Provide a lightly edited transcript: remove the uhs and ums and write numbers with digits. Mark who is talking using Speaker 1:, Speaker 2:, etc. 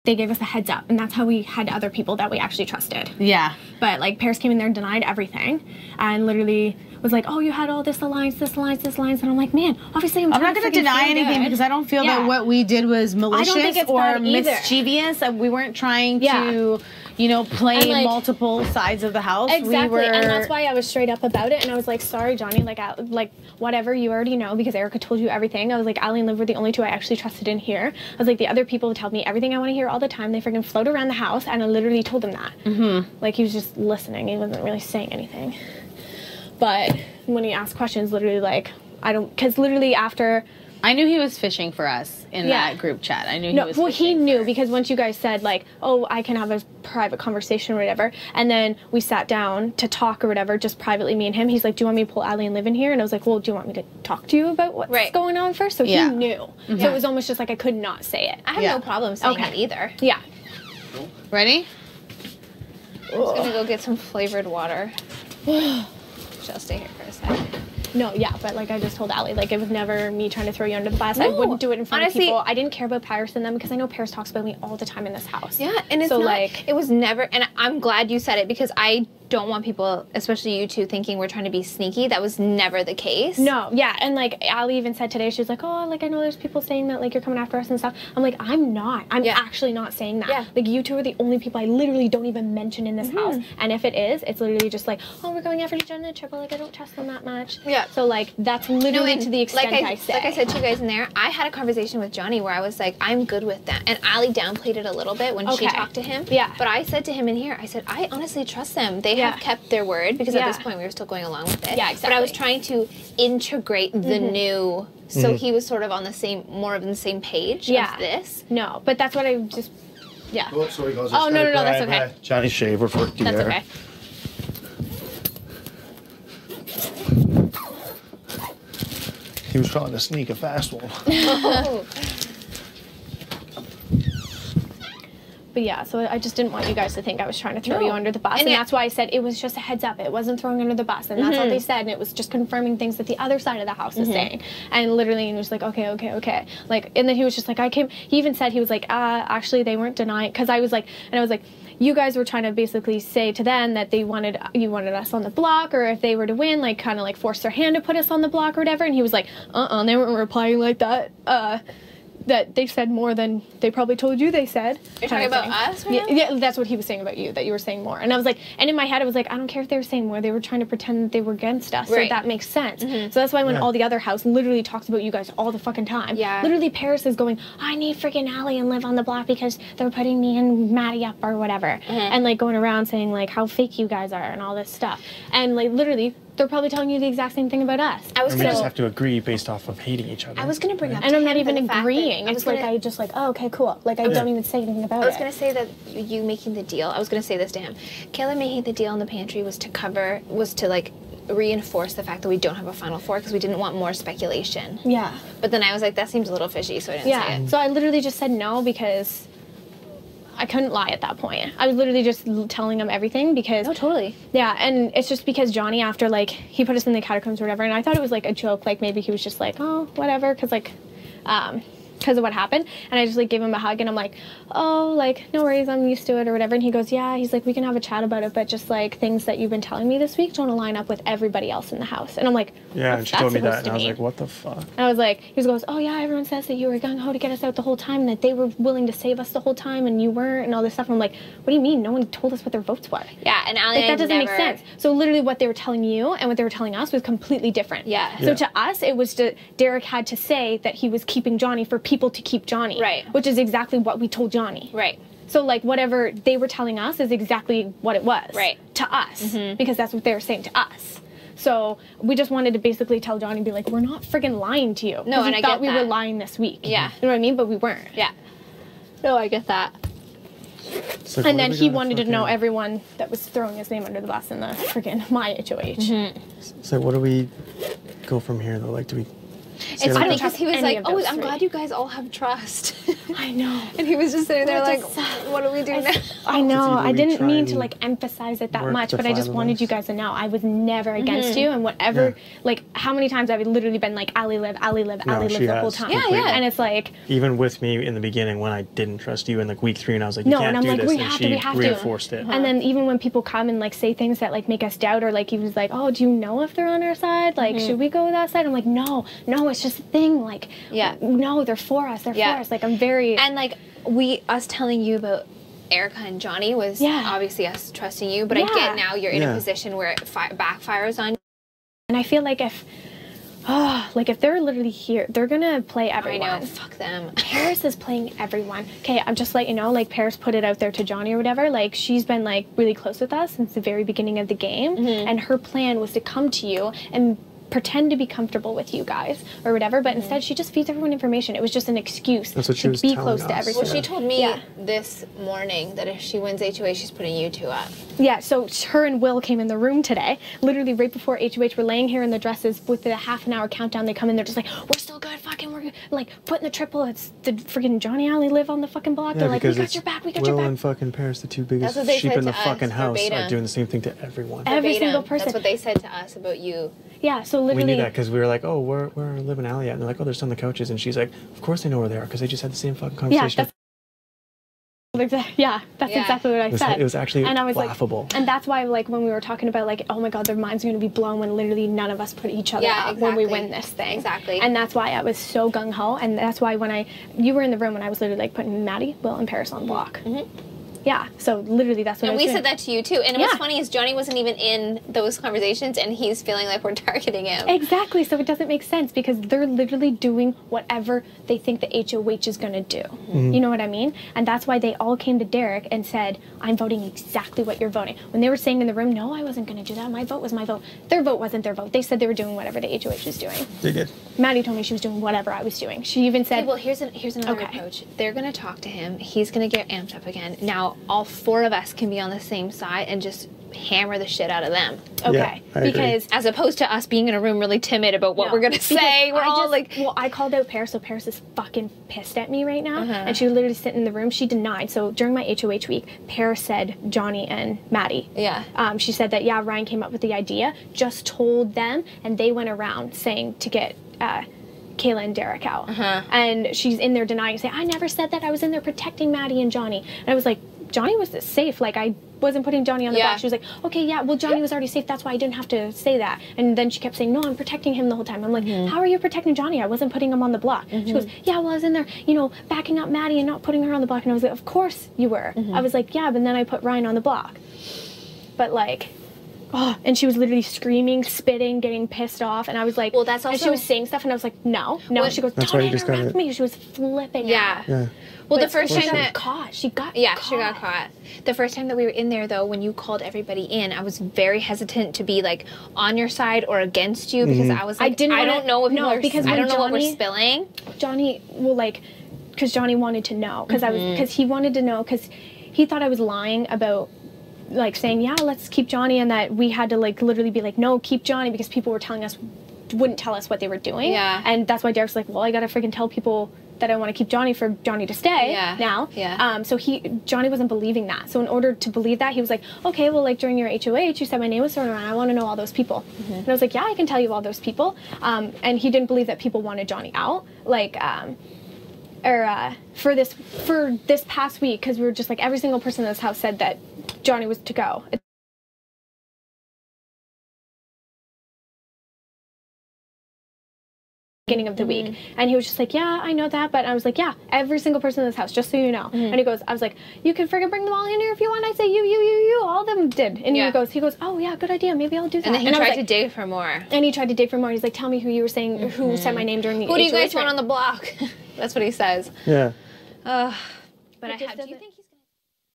Speaker 1: they gave us a heads up, and that's how we had other people that we actually trusted.
Speaker 2: Yeah.
Speaker 1: But like Paris came in there and denied everything, and literally was like, "Oh, you had all this alliance, this alliance, this alliance," and I'm like, "Man, obviously I'm
Speaker 2: not going to deny anything because I don't feel that what we did was malicious or mischievous. We weren't trying to, you know, play like, multiple sides of the house.
Speaker 1: Exactly, and that's why I was straight up about it, and I was like, "Sorry, Johnny, like whatever, you already know because Erica told you everything." I was like, "Ali and Liv were the only two I actually trusted in here." I was like, "The other people tell me everything I want to hear all the time. They freaking float around the house," and I literally told him that. Like he was just listening. He wasn't really saying anything. But when he asked questions, literally like because literally after.
Speaker 2: I knew he was fishing for us in that group chat. I knew he was
Speaker 1: he knew because once you guys said like, "Oh, I can have a private conversation or whatever," and then we sat down to talk or whatever, just privately, me and him. He's like, "Do you want me to pull Ali and Liv in here?" And I was like, "Well, do you want me to talk to you about what's going on first?" So he knew. So it was almost just like I could not say it.
Speaker 3: I have no problem saying it either.
Speaker 1: Yeah.
Speaker 2: Ready?
Speaker 3: I'm just gonna go get some flavored water. I'll stay here for a second.
Speaker 1: No, but like I just told Ali, like it was never me trying to throw you under the bus. I wouldn't do it in front of people. I didn't care about Paris and them because I know Paris talks about me all the time in this house.
Speaker 3: Yeah, and it's like it was never. And I'm glad you said it because I don't want people, especially you two, thinking we're trying to be sneaky. That was never the case.
Speaker 1: No, and like Ali even said today, she was like, "Oh, like I know there's people saying that like you're coming after us and stuff." I'm like, I'm not. I'm actually not saying that. Yeah. Like you two are the only people I literally don't even mention in this house. And if it is, it's literally just like, "Oh, we're going after each other in the triple. Like I don't trust them that much." Yeah. So like that's literally to the extent I say.
Speaker 3: Like I said to you guys in there, I had a conversation with Johnny where I was like, "I'm good with that," and Ali downplayed it a little bit when she talked to him. Yeah. But I said to him in here, I said, "I honestly trust them. They have kept their word." Because at this point we were still going along with it. Yeah, exactly. But I was trying to integrate the new, so he was sort of on the same, more of the same page of this.
Speaker 1: No, but that's what I just,
Speaker 4: Oh, sorry guys.
Speaker 1: Oh, no, that's okay.
Speaker 4: Johnny's shaver for the
Speaker 1: That's okay.
Speaker 4: He was trying to sneak a fast one.
Speaker 1: But yeah, so I just didn't want you guys to think I was trying to throw you under the bus. And that's why I said it was just a heads up. It wasn't throwing under the bus. And that's what they said. And it was just confirming things that the other side of the house is saying. And literally, he was like, okay. Like, and then he was just like, he even said, he was like, actually, they weren't denying. Because I was like, you guys were trying to basically say to them that you wanted us on the block, or if they were to win, like, kind of like force their hand to put us on the block or whatever. And he was like, they weren't replying like that. That they said more than they probably told you they said.
Speaker 3: You're talking about us right now?
Speaker 1: Yeah, that's what he was saying about you, that you were saying more. And I was like, and in my head I was like, I don't care if they were saying more. They were trying to pretend that they were against us. So that makes sense. So that's why when all the other house literally talks about you guys all the fucking time. Yeah. Literally Paris is going, I need freaking Ali and Liv on the block because they're putting me and Maddie up or whatever. And like going around saying like how fake you guys are and all this stuff. And like literally they're probably telling you the exact same thing about us.
Speaker 5: We just have to agree based off of hating each other.
Speaker 3: I was going to bring up
Speaker 1: and I'm not even agreeing. It's like I just like, oh, okay, cool. Like I don't even say anything about it.
Speaker 3: I was going to say that you making the deal, I was going to say this to him. Kayla making the deal in the pantry was to like reinforce the fact that we don't have a Final Four because we didn't want more speculation. Yeah. But then I was like, that seems a little fishy, so I didn't say it.
Speaker 1: So I literally just said no because I couldn't lie at that point. I was literally just telling him everything because...
Speaker 3: Oh, totally.
Speaker 1: Yeah, and it's just because Johnny, after, like, he put us in the catacombs or whatever, and I thought it was, like, a joke. Like, maybe he was just like, oh, whatever, because, like, because of what happened. And I just, like, gave him a hug, and I'm like, oh, like, no worries, I'm used to it or whatever. And he goes, yeah, he's like, we can have a chat about it, but just, like, things that you've been telling me this week don't align up with everybody else in the house. And I'm like,
Speaker 5: yeah, and she told me that, and I was like, what the fuck?
Speaker 1: And I was like, he goes, oh, yeah, everyone says that you were gung-ho to get us out the whole time, and that they were willing to save us the whole time, and you weren't, and all this stuff. And I'm like, what do you mean? No one told us what their votes were.
Speaker 3: Yeah, and Ali,
Speaker 1: like, that doesn't make sense. So literally what they were telling you and what they were telling us was completely different. Yeah. So to us, it was Derek had to say that he was keeping Johnny for people to keep Johnny. Right. Which is exactly what we told Johnny. Right. So, like, whatever they were telling us is exactly what it was. Right. To us. Because that's what they were saying to us. So, we just wanted to basically tell Johnny, be like, we're not friggin' lying to you. No, and I thought we were lying this week. Yeah. You know what I mean? But we weren't. Yeah. No, I get that. So and then he wanted to know everyone that was throwing his name under the bus in the friggin' my HOH.
Speaker 5: So, what do we go from here, though? Like, do we...
Speaker 3: It's funny because he was like, oh, I'm glad you guys all have trust.
Speaker 1: I know.
Speaker 3: And he was just sitting there like, what do we do now?
Speaker 1: I know. I didn't mean to like emphasize it that much, but I just wanted you guys to know I was never against you, and whatever, like how many times I've literally been like, Allie live, Allie live, Allie live the whole time.
Speaker 3: Yeah.
Speaker 1: And it's like,
Speaker 5: even with me in the beginning when I didn't trust you in like week 3, and I was like, you can't do this, and she reinforced it.
Speaker 1: And then even when people come and like say things that like make us doubt, or like he was like, oh, do you know if they're on our side? Like, should we go that side? I'm like, no, it's just a thing. Like, no, they're for us. They're for us. Like, I'm very...
Speaker 3: And like, us telling you about Erica and Johnny was obviously us trusting you, but I get now you're in a position where it backfires on you.
Speaker 1: And I feel like if they're literally here, they're gonna play everyone.
Speaker 3: I know, fuck them.
Speaker 1: Paris is playing everyone. Okay, I'm just letting you know, like, Paris put it out there to Johnny or whatever, like, she's been, like, really close with us since the very beginning of the game, and her plan was to come to you and pretend to be comfortable with you guys or whatever, but instead she just feeds everyone information. It was just an excuse to be close to every single.
Speaker 3: Well, she told me this morning that if she wins HOH, she's putting you 2 up.
Speaker 1: Yeah, so her and Will came in the room today, literally right before HOH. We're laying here in the dresses with the half-an-hour countdown. They come in, they're just like, we're still good, fucking, we're like putting the triple. It's the freaking Johnny Allie live on the fucking block. They're like, we got your back, we got your back.
Speaker 5: Will and fucking Paris, the 2 biggest sheep in the fucking house, are doing the same thing to everyone.
Speaker 1: Every single person.
Speaker 3: That's what they said to us about you.
Speaker 1: Yeah, so literally...
Speaker 5: We knew that because we were like, oh, where living Allie at? And they're like, oh, they're still on the couches. And she's like, of course they know where they are because they just had the same fucking conversation.
Speaker 1: That's exactly what I said.
Speaker 5: It was actually laughable.
Speaker 1: Like, and that's why, like, when we were talking about, like, oh my god, their minds are going to be blown when literally none of us put each other up when we win this thing.
Speaker 3: Exactly.
Speaker 1: And that's why I was so gung-ho, and that's why when you were in the room when I was literally, like, putting Maddie, Will, and Paris on the block. Yeah, so literally that's what I was doing.
Speaker 3: And we said that to you too. And what's funny is Johnny wasn't even in those conversations, and he's feeling like we're targeting him.
Speaker 1: Exactly, so it doesn't make sense because they're literally doing whatever they think the HOH is going to do. You know what I mean? And that's why they all came to Derek and said, I'm voting exactly what you're voting. When they were saying in the room, no, I wasn't going to do that. My vote was my vote. Their vote wasn't their vote. They said they were doing whatever the HOH was doing.
Speaker 5: They did.
Speaker 1: Maddie told me she was doing whatever I was doing. She even said...
Speaker 3: Okay, well, here's another approach. They're going to talk to him. He's going to get amped up again. Now, all 4 of us can be on the same side and just hammer the shit out of them.
Speaker 1: Okay.
Speaker 5: Yeah,
Speaker 3: because as opposed to us being in a room really timid about what we're going to say, we're all like...
Speaker 1: Well, I called out Paris, so Paris is fucking pissed at me right now. And she was literally sitting in the room. She denied. So during my HOH week, Paris said Johnny and Maddie.
Speaker 3: Yeah.
Speaker 1: She said that, Ryan came up with the idea, just told them, and they went around saying to get... Kayla and Derek out. And she's in there denying, saying, I never said that. I was in there protecting Maddie and Johnny. And I was like, Johnny was safe. Like, I wasn't putting Johnny on the block. She was like, okay, well, Johnny was already safe. That's why I didn't have to say that. And then she kept saying, no, I'm protecting him the whole time. I'm like, how are you protecting Johnny? I wasn't putting him on the block. She goes, yeah, well, I was in there, backing up Maddie and not putting her on the block. And I was like, of course you were. I was like, yeah, but then I put Ryan on the block. But, like... Oh, and she was literally screaming, spitting, getting pissed off, and I was like, well, that's also... And she was saying stuff, and I was like, no. She goes, don't interrupt me. She was flipping out.
Speaker 5: Yeah.
Speaker 3: Well, the first time
Speaker 1: she got caught. She got
Speaker 3: caught. The first time that we were in there, though, when you called everybody in, I was very hesitant to be, like, on your side or against you, because I was like, I don't know if I don't know what we're spilling.
Speaker 1: Johnny, because Johnny wanted to know, because he wanted to know, because he thought I was lying about... like saying, yeah, let's keep Johnny, and that we had to like literally be like, no, keep Johnny, because people were wouldn't tell us what they were doing.
Speaker 3: Yeah.
Speaker 1: And that's why Derek's like, well, I gotta freaking tell people that I want to keep Johnny for Johnny to stay now.
Speaker 3: Yeah.
Speaker 1: So Johnny wasn't believing that. So in order to believe that, he was like, okay, well, like during your HOH, you said my name was thrown around. I want to know all those people. And I was like, yeah, I can tell you all those people. And he didn't believe that people wanted Johnny out. Like, for this past week, because we were just like, every single person in this house said that Johnny was to go. Beginning of the week, and he was just like, yeah, I know that, but I was like, yeah, every single person in this house, just so you know. And he goes, I was like, you can friggin' bring them all in here if you want. I say you, all of them did. And he goes, oh yeah, good idea, maybe I'll do that.
Speaker 3: And then he tried to dig for more.
Speaker 1: And he tried to dig for more. He's like, tell me who you were saying, who said my name during the
Speaker 3: Who do you guys want on the block? That's what he says.
Speaker 5: Yeah.
Speaker 3: But do you think he's